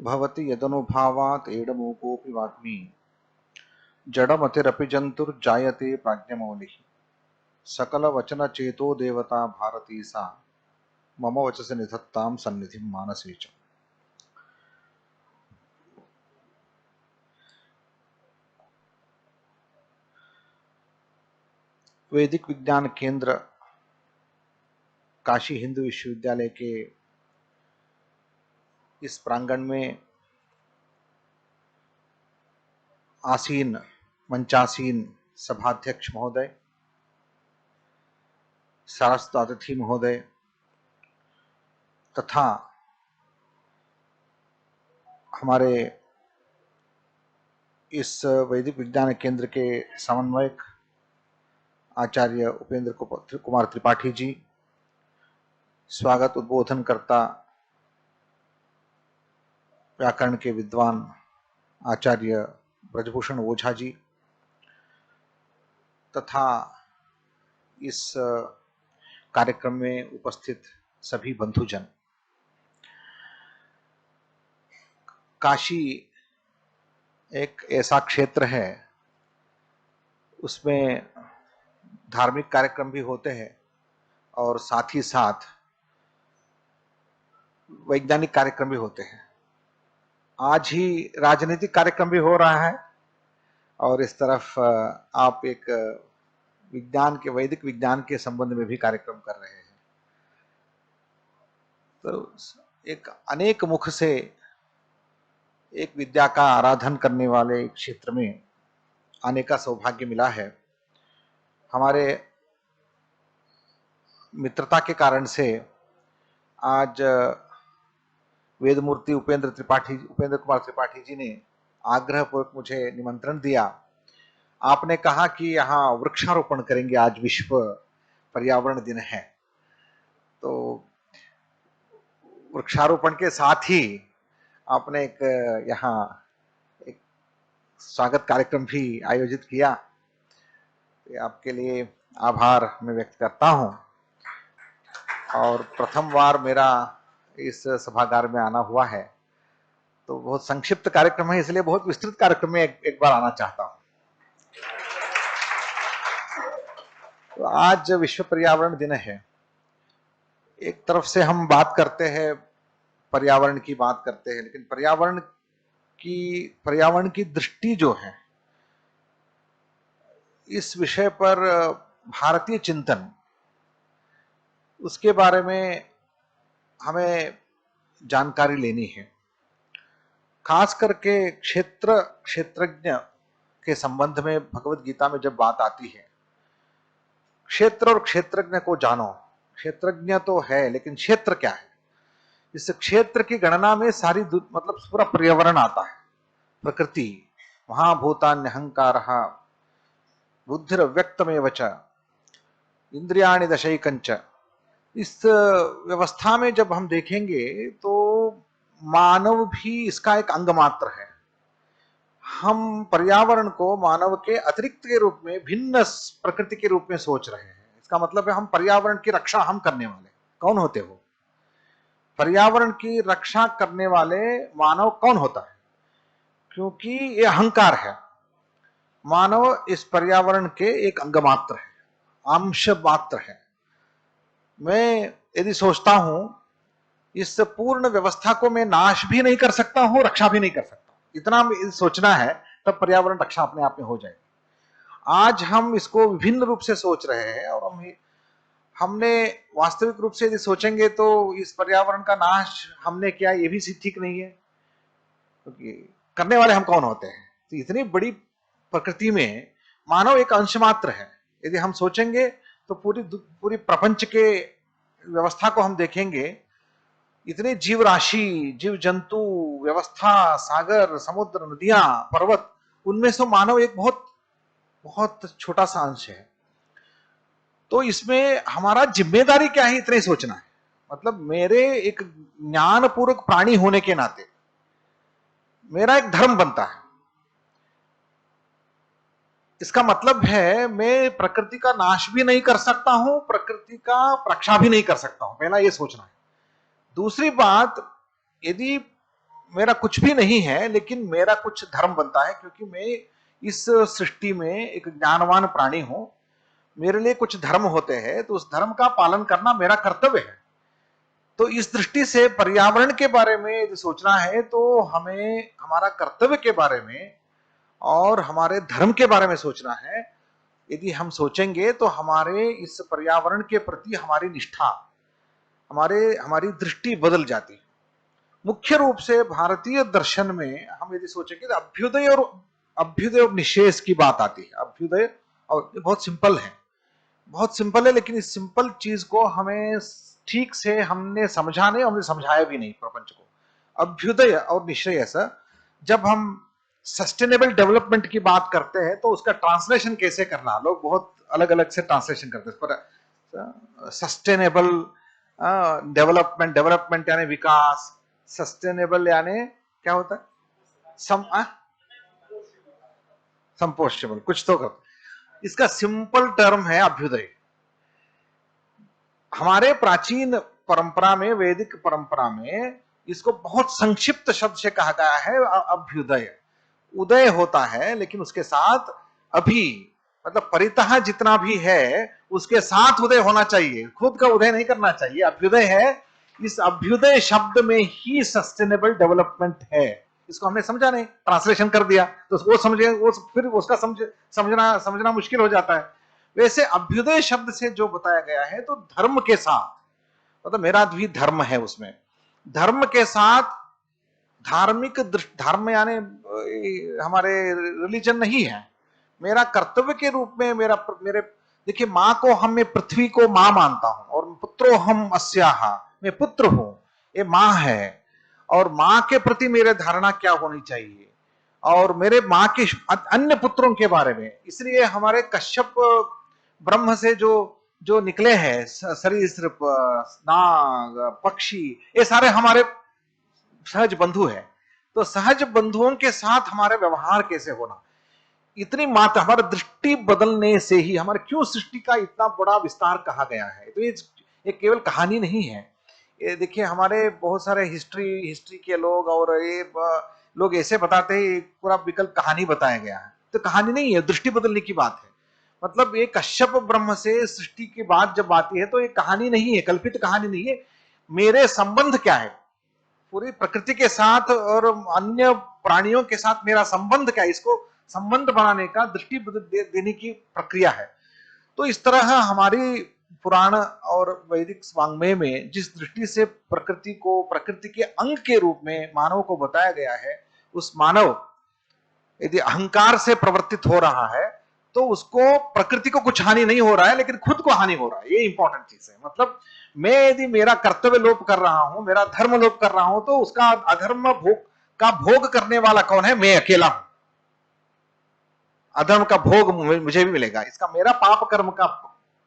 भवति यदनुभावात् एडमूकोऽपि वाग्मी जडमतिरपि जन्तुर्जायते प्राज्ञमौलिः सकलवचनचेतो देवता भारती सा मम वचसि निधत्तां सन्निधिं मानसे च। वैदिक विज्ञान केंद्र काशी हिंदू विश्वविद्यालय के इस प्रांगण में आसीन मंचासीन सभाध्यक्ष महोदय, सरस्वती अतिथि महोदय तथा हमारे इस वैदिक विज्ञान केंद्र के समन्वयक आचार्य उपेंद्र कुमार त्रिपाठी जी, स्वागत उद्बोधनकर्ता व्याकरण के विद्वान आचार्य ब्रजभूषण ओझा जी तथा इस कार्यक्रम में उपस्थित सभी बंधुजन। काशी एक ऐसा क्षेत्र है, उसमें धार्मिक कार्यक्रम भी होते हैं और साथ ही साथ वैज्ञानिक कार्यक्रम भी होते हैं। आज ही राजनीतिक कार्यक्रम भी हो रहा है और इस तरफ आप एक विज्ञान के, वैदिक विज्ञान के संबंध में भी कार्यक्रम कर रहे हैं। तो एक अनेक मुख से एक विद्या का आराधन करने वाले क्षेत्र में आने का सौभाग्य मिला है। हमारे मित्रता के कारण से आज वेदमूर्ति उपेंद्र कुमार त्रिपाठी जी ने आग्रहपूर्वक मुझे निमंत्रण दिया। आपने कहा कि यहाँ वृक्षारोपण करेंगे, आज विश्व पर्यावरण दिन है, तो वृक्षारोपण के साथ ही आपने यहाँ एक स्वागत कार्यक्रम भी आयोजित किया। आपके लिए आभार मैं व्यक्त करता हूं। और प्रथम बार मेरा इस सभागार में आना हुआ है, तो बहुत संक्षिप्त कार्यक्रम है, इसलिए बहुत विस्तृत कार्यक्रम में एक बार आना चाहता हूं। तो आज विश्व पर्यावरण दिन है। एक तरफ से हम बात करते हैं, पर्यावरण की बात करते हैं, लेकिन पर्यावरण की दृष्टि जो है, इस विषय पर भारतीय चिंतन, उसके बारे में हमें जानकारी लेनी है। खास करके क्षेत्रज्ञ के संबंध में भगवत गीता में जब बात आती है, क्षेत्र और क्षेत्रज्ञ को जानो। क्षेत्रज्ञ तो है, लेकिन क्षेत्र क्या है? इस क्षेत्र की गणना में सारी मतलब पूरा पर्यावरण आता है। प्रकृति, महाभूतान्यहंकारः बुद्धिरव्यक्तमेव च इंद्रियाणि दशैकंच। इस व्यवस्था में जब हम देखेंगे तो मानव भी इसका एक अंग मात्र है। हम पर्यावरण को मानव के अतिरिक्त के रूप में, भिन्न प्रकृति के रूप में सोच रहे हैं। इसका मतलब है हम पर्यावरण की रक्षा हम करने वाले कौन होते हो? पर्यावरण की रक्षा करने वाले मानव कौन होता है? क्योंकि ये अहंकार है। मानव इस पर्यावरण के एक अंग मात्र है, अंश मात्र है। मैं यदि सोचता हूं, इस पूर्ण व्यवस्था को मैं नाश भी नहीं कर सकता हूं, रक्षा भी नहीं कर सकता, इतना सोचना है, तब पर्यावरण रक्षा अपने आप में हो जाएगी। आज हम इसको विभिन्न रूप से सोच रहे हैं और हमने वास्तविक रूप से यदि सोचेंगे तो इस पर्यावरण का नाश हमने किया, ये भी ठीक नहीं है, क्योंकि करने वाले हम कौन होते हैं? तो इतनी बड़ी प्रकृति में मानव एक अंश मात्र है। यदि हम सोचेंगे तो पूरी प्रपंच के व्यवस्था को हम देखेंगे, इतने जीव राशि, जीव जंतु व्यवस्था, सागर, समुद्र, नदियां, पर्वत, उनमें से मानव एक बहुत बहुत छोटा सा अंश है। तो इसमें हमारा जिम्मेदारी क्या है, इतना ही सोचना है। मतलब मेरे एक ज्ञानपूर्वक प्राणी होने के नाते मेरा एक धर्म बनता है। इसका मतलब है मैं प्रकृति का नाश भी नहीं कर सकता हूं, प्रकृति का रक्षा भी नहीं कर सकता हूं, पहला ये सोचना है। दूसरी बात, यदि मेरा कुछ भी नहीं है, लेकिन मेरा कुछ धर्म बनता है, क्योंकि मैं इस सृष्टि में एक ज्ञानवान प्राणी हूं। मेरे लिए कुछ धर्म होते हैं, तो उस धर्म का पालन करना मेरा कर्तव्य है। तो इस दृष्टि से पर्यावरण के बारे में यदि सोचना है तो हमें हमारा कर्तव्य के बारे में और हमारे धर्म के बारे में सोचना है। यदि हम सोचेंगे तो हमारे इस पर्यावरण के प्रति हमारी निष्ठा, हमारी दृष्टि बदल जाती है। मुख्य रूप से भारतीय दर्शन में हम यदि सोचेंगे तो अभ्युदय और निशेष की बात आती है। अभ्युदय, और बहुत सिंपल है, बहुत सिंपल है, लेकिन इस सिंपल चीज को हमें ठीक से हमने समझा नहीं, हमने समझाया भी नहीं प्रपंच को। अभ्युदय और निश्रेयस, जब हम सस्टेनेबल डेवलपमेंट की बात करते हैं तो उसका ट्रांसलेशन कैसे करना, लोग बहुत अलग अलग से ट्रांसलेशन करते हैं। पर सस्टेनेबल डेवलपमेंट यानी विकास, सस्टेनेबल यानी क्या होता है, संपोषेबल, कुछ तो कर। इसका सिंपल टर्म है अभ्युदय। हमारे प्राचीन परंपरा में, वैदिक परंपरा में इसको बहुत संक्षिप्त शब्द से कहा गया है अभ्युदय। उदय होता है, लेकिन उसके साथ अभी, मतलब परितः जितना भी है उसके साथ उदय होना चाहिए, खुद का उदय नहीं करना चाहिए। अभ्युदय है, इस अभ्युदय शब्द में ही सस्टेनेबल डेवलपमेंट है। इसको हमने समझा नहीं, ट्रांसलेशन कर दिया, तो वो समझे, वो फिर उसका समझना मुश्किल हो जाता है। वैसे अभ्युदय शब्द से जो बताया गया है, तो धर्म के साथ, मतलब मेरा भी धर्म है, उसमें धर्म के साथ धार्मिक धर्म यानी हमारे रिलीजन नहीं है, मेरा कर्तव्य के रूप में मेरे देखिए, माँ को हम, मैं पृथ्वी को माँ मानता हूं, और पुत्रो हम अस्याहा, मैं पुत्र हूं, ये माँ है। और माँ के प्रति मेरे धारणा क्या होनी चाहिए, और मेरे माँ के अन्य पुत्रों के बारे में। इसलिए हमारे कश्यप ब्रह्म से जो जो निकले हैं, सरीसृप, नाग, पक्षी, ये सारे हमारे सहज बंधु है। तो सहज बंधुओं के साथ हमारे व्यवहार कैसे होना, इतनी मात्रा, हमारी दृष्टि बदलने से ही हमारे क्यों सृष्टि का इतना बड़ा विस्तार कहा गया है। तो ये केवल कहानी नहीं है। ये देखिए, हमारे बहुत सारे हिस्ट्री के लोग और ये लोग ऐसे बताते हैं पूरा विकल्प कहानी बताया गया है, तो कहानी नहीं है, दृष्टि बदलने की बात है। मतलब ये कश्यप ब्रह्म से सृष्टि की बात जब आती है तो ये कहानी नहीं है, कल्पित कहानी नहीं है। मेरे संबंध क्या है पूरी प्रकृति के साथ और अन्य प्राणियों के साथ, मेरा संबंध क्या है, इसको संबंध बनाने का, दृष्टि देने की प्रक्रिया है। तो इस तरह हमारी पुराण और वैदिक वांग्मय में जिस दृष्टि से प्रकृति को, प्रकृति के अंग के रूप में मानव को बताया गया है, उस मानव यदि अहंकार से प्रवर्तित हो रहा है तो उसको, प्रकृति को कुछ हानि नहीं हो रहा है, लेकिन खुद को हानि हो रहा है। ये इंपॉर्टेंट चीज है। मतलब मैं यदि मेरा कर्तव्य लोप कर रहा हूं, मेरा धर्म लोप कर रहा हूं, तो उसका अधर्म भोग करने वाला कौन है? मैं अकेला हूं। अधर्म का भोग मुझे भी मिलेगा, इसका मेरा पाप कर्म का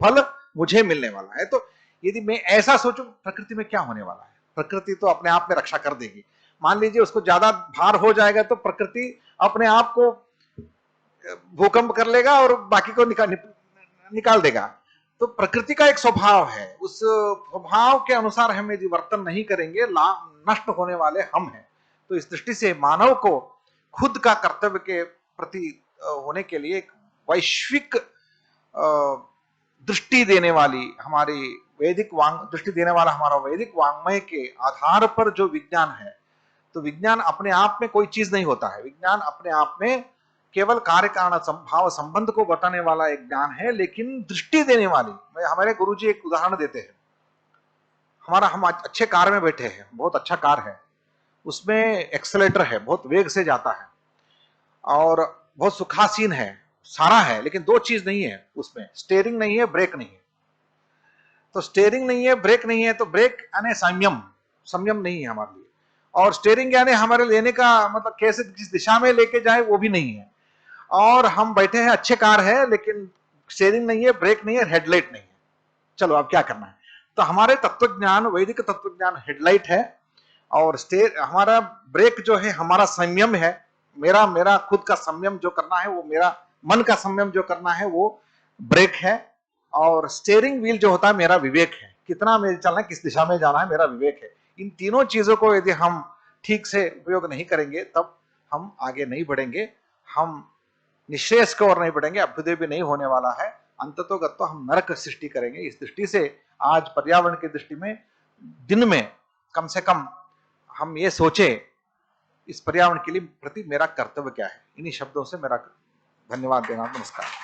फल मुझे मिलने वाला है। तो यदि मैं ऐसा सोचूं, प्रकृति में क्या होने वाला है, प्रकृति तो अपने आप में रक्षा कर देगी। मान लीजिए उसको ज्यादा भार हो जाएगा तो प्रकृति अपने आप को भूकंप कर लेगा और बाकी को निकाल देगा। तो प्रकृति का एक स्वभाव है, उस स्वभाव के अनुसार हम यदि वर्तन नहीं करेंगे, नष्ट होने वाले हम हैं। तो इस दृष्टि से मानव को खुद का कर्तव्य के प्रति होने के लिए एक वैश्विक दृष्टि देने वाली हमारी दृष्टि देने वाला हमारा वैदिक वांग्मय के आधार पर जो विज्ञान है, तो विज्ञान अपने आप में कोई चीज नहीं होता है। विज्ञान अपने आप में केवल कार्य कारण भाव संबंध को बताने वाला एक ज्ञान है, लेकिन दृष्टि देने वाली, हमारे गुरुजी एक उदाहरण देते हैं। हम अच्छे कार में बैठे हैं, बहुत अच्छा कार है, उसमें एक्सेलेटर है, बहुत वेग से जाता है और बहुत सुखासीन है, सारा है, लेकिन दो चीज नहीं है उसमें, स्टीयरिंग नहीं है, ब्रेक नहीं है। तो स्टीयरिंग नहीं है, ब्रेक नहीं है, तो ब्रेक यानी संयम नहीं है हमारे लिए, और स्टीयरिंग यानी हमारे लेने का मतलब कैसे किस दिशा में लेके जाए वो भी नहीं है। और हम बैठे हैं, अच्छे कार है, लेकिन स्टीयरिंग नहीं है, ब्रेक नहीं है, हेडलाइट नहीं है। चलो अब क्या करना है? तो हमारे तत्वज्ञान, वैदिक तत्वज्ञान हेडलाइट है, और हमारा ब्रेक जो है हमारा संयम है। मेरा खुद का संयम जो करना है वो, मेरा मन का संयम जो करना है वो ब्रेक है। और स्टीयरिंग व्हील जो होता है मेरा विवेक है, कितना मेरे चलना है, किस दिशा में जाना है, मेरा विवेक है। इन तीनों चीजों को यदि हम ठीक से उपयोग नहीं करेंगे तब हम आगे नहीं बढ़ेंगे, हम निश्रेयस की ओर नहीं बढ़ेंगे, अभ्युदय भी नहीं होने वाला है, अंततोगत्वा हम नरक सृष्टि करेंगे। इस दृष्टि से आज पर्यावरण की दृष्टि में दिन में कम से कम हम ये सोचे इस पर्यावरण के लिए प्रति मेरा कर्तव्य क्या है। इन्हीं शब्दों से मेरा धन्यवाद देना, नमस्कार।